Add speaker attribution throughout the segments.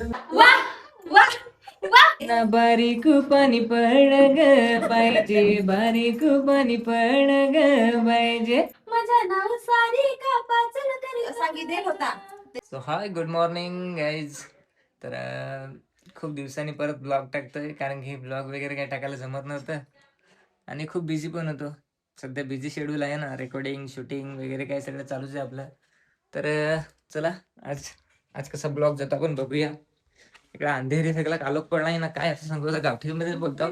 Speaker 1: वा वा वा.
Speaker 2: ना बारीक पाणी पडलं ग पाहिजे, बारीक पाणी पडलं ग पाहिजे.
Speaker 1: माझं नाव सारिका पाचलकर सांगितले होता.
Speaker 2: सो हाय, गुड मॉर्निंग गाईज. तर खूप दिवसांनी परत ब्लॉग टाकतोय, कारण की ब्लॉग वगैरे काही टाकायला जमत नव्हतं आणि खूप बिझी पण होतो. सध्या बिझी शेड्यूल आहे ना, रेकॉर्डिंग शूटिंग वगैरे काय सगळं चालूच आहे आपलं. तर चला आज आज कसा ब्लॉग जातो आपण बघूया. इकडे अंधेरी सगळा कालोख पडलाय ना, काय असं सांगू गावठीमध्ये बोलतो.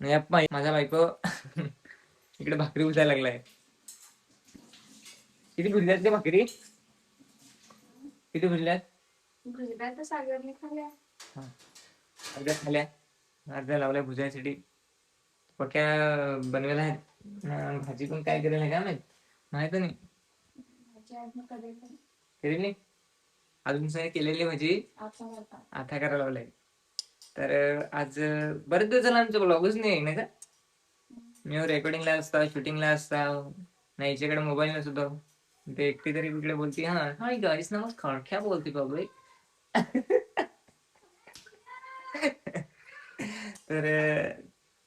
Speaker 2: नाही अप्पा, माझा बायको इकडे भाकरी उचायला लागलाय. किती भुजल्यात ते भाकरी? किती भुजल्यात?
Speaker 1: गुजरात सागरने खाल्ल्या.
Speaker 2: अर्ध्या खाल्या, अर्ध्या लावल्या भुजायसाठी. पक्या बनवेला आहेत. भाजी पण काय करेल काय माहित नाही. केली नाही अजून, सगळं केलेली भाजी आता करायला लावलाय. तर आज बरेच दिवस झाला आमचं ब्लॉगच नाही का. मी रेकॉर्डिंगला असता, शूटिंगला असता, नाही याच्याकडे मोबाईल नसतो. ते एकटी तरी कुठले बोलते, हा हाय गाईस नमस्कार, क्या बोलते बाबू. तर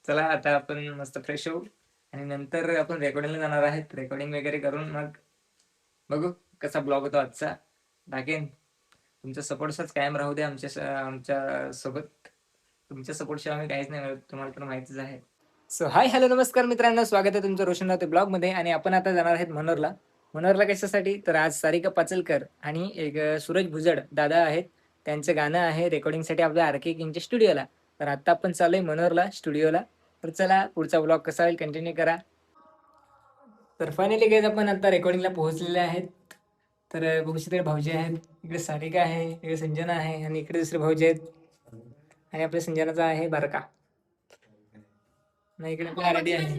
Speaker 2: चला आता आपण मस्त फ्रेश होऊ आणि नंतर आपण रेकॉर्डिंगला जाणार आहेत. रेकॉर्डिंग वगैरे करून मग बघू कसा ब्लॉग होतो आजचा. टाकेन. तुमचा सपोर्टच कायम राहू दे आमच्या सोबत. तुमच्या सपोर्टशिवाय आम्ही काहीच नाही, तुम्हाला तर माहितीच आहे. सो हाय हॅलो नमस्कार मित्रांनो, स्वागत आहे तुमचं रोशन रावते ब्लॉग मध्ये. आणि आपण आता जाणार आहेत मनोरला. मनोरला कशासाठी, तर आज सारिका पाचलकर आणि एक सूरज भुजड दादा आहेत, त्यांचं गाणं आहे रेकॉर्डिंगसाठी आपल्या आरके किंगच्या स्टुडिओला. तर आता आपण चालूय मनोरला स्टुडिओला. तर चला पुढचा ब्लॉग कसा होईल कंटिन्यू करा. तर फायनली गेज आपण आता रेकॉर्डिंगला पोहोचलेले आहेत. तर बघू शकता भाऊजी आहेत, इकडे सारिका आहे, इकडे संजना आहे आणि इकडे दुसरे भाऊजी आहेत. आणि आपल्या संजनाचा आहे बारका. नाही इकडे आपला रेडी आहे.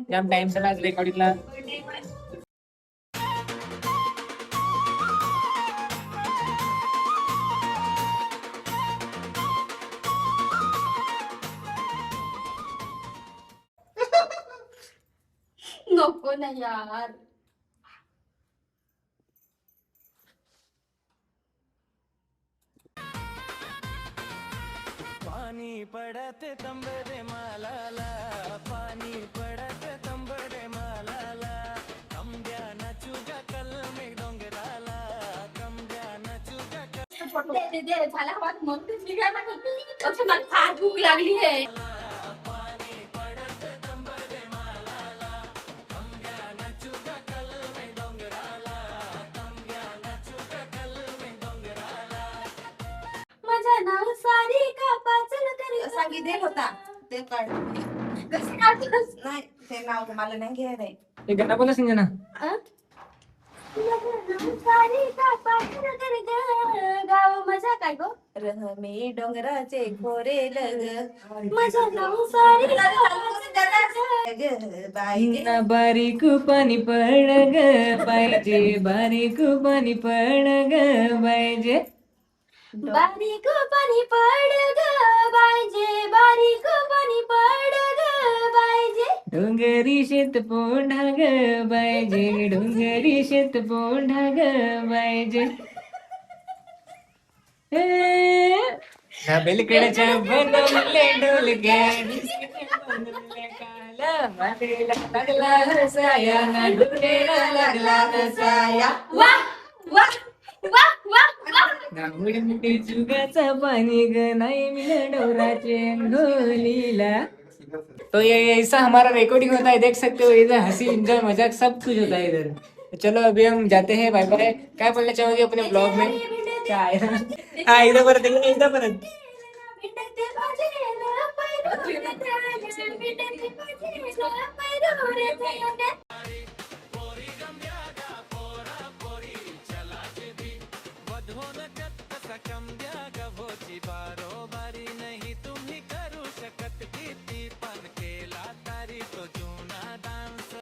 Speaker 2: जाम टाइम चला आज रेकॉर्डिंगला.
Speaker 1: नको ना यार.
Speaker 3: पाणी पडत तंबरे मालाला, पाणी पडत तंबरे मालाला, कंब्या नचुगा कलमे डोंगराला, कंब्या नचुगा
Speaker 1: दे झाला बात म्हणतेच मी काय म्हणते. असं मला फार भूक लागली आहे.
Speaker 3: पाणी पडत तंबरे मालाला, कंब्या नचुगा कलमे डोंगराला, कंब्या नचुगा कलमे डोंगराला.
Speaker 1: माझं नाव सारिका पाचलकर सांगितले होता. ते काढ कसं काढतोस? नाही ते नाव मला नाही घ्यायला.
Speaker 2: हे गाणं बोला संजना.
Speaker 1: सारिका पाचलकर गाव माझा काय गो मी डोंगराचे खोरेल ग. माझं नाव सारिका बाई.
Speaker 2: ना बारीक पाणी पडलं ग पाहिजे, बारीक पाणी पडलं ग पाहिजे.
Speaker 1: बारीक पाणी पड ग पाहिजे, बारीक पाणी पड ग पाहिजे.
Speaker 2: डोंगरी शेत पोंढा ग पाहिजे, डोंगरी शेत पोंढा ग पाहिजे. ना बेलकड्याच्या बनवले ढोलक्या, बनवले काला, मांडीला लागला हसाया, ना डोंगरेला लागला हसाया.
Speaker 1: वा वा वा वा वा.
Speaker 2: ना उडमिटे चुगाचा पाणी ग, नाही मिल डोराचे अंघोलीला. तो ये ऐसा हमारा रिकॉर्डिंग होता है, देख सकते हो इधर हंसी एंजॉय मजाक सब कुछ होता है इधर. चलो अभी हम जाते हैं, बाय बाय. काय बोलना चाहोगे अपने ब्लॉग में? काय हा इधर परत, इधर परत.
Speaker 3: वधोन कसा कम